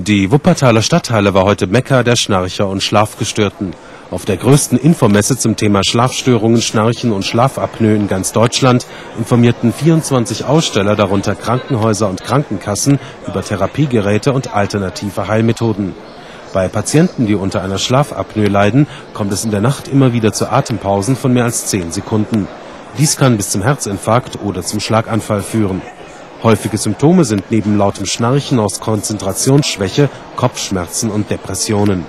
Die Wuppertaler Stadthalle war heute Mekka der Schnarcher und Schlafgestörten. Auf der größten Infomesse zum Thema Schlafstörungen, Schnarchen und Schlafapnoe in ganz Deutschland informierten 24 Aussteller, darunter Krankenhäuser und Krankenkassen, über Therapiegeräte und alternative Heilmethoden. Bei Patienten, die unter einer Schlafapnoe leiden, kommt es in der Nacht immer wieder zu Atempausen von mehr als 10 Sekunden. Dies kann bis zum Herzinfarkt oder zum Schlaganfall führen. Häufige Symptome sind neben lautem Schnarchen auch Konzentrationsschwäche, Kopfschmerzen und Depressionen.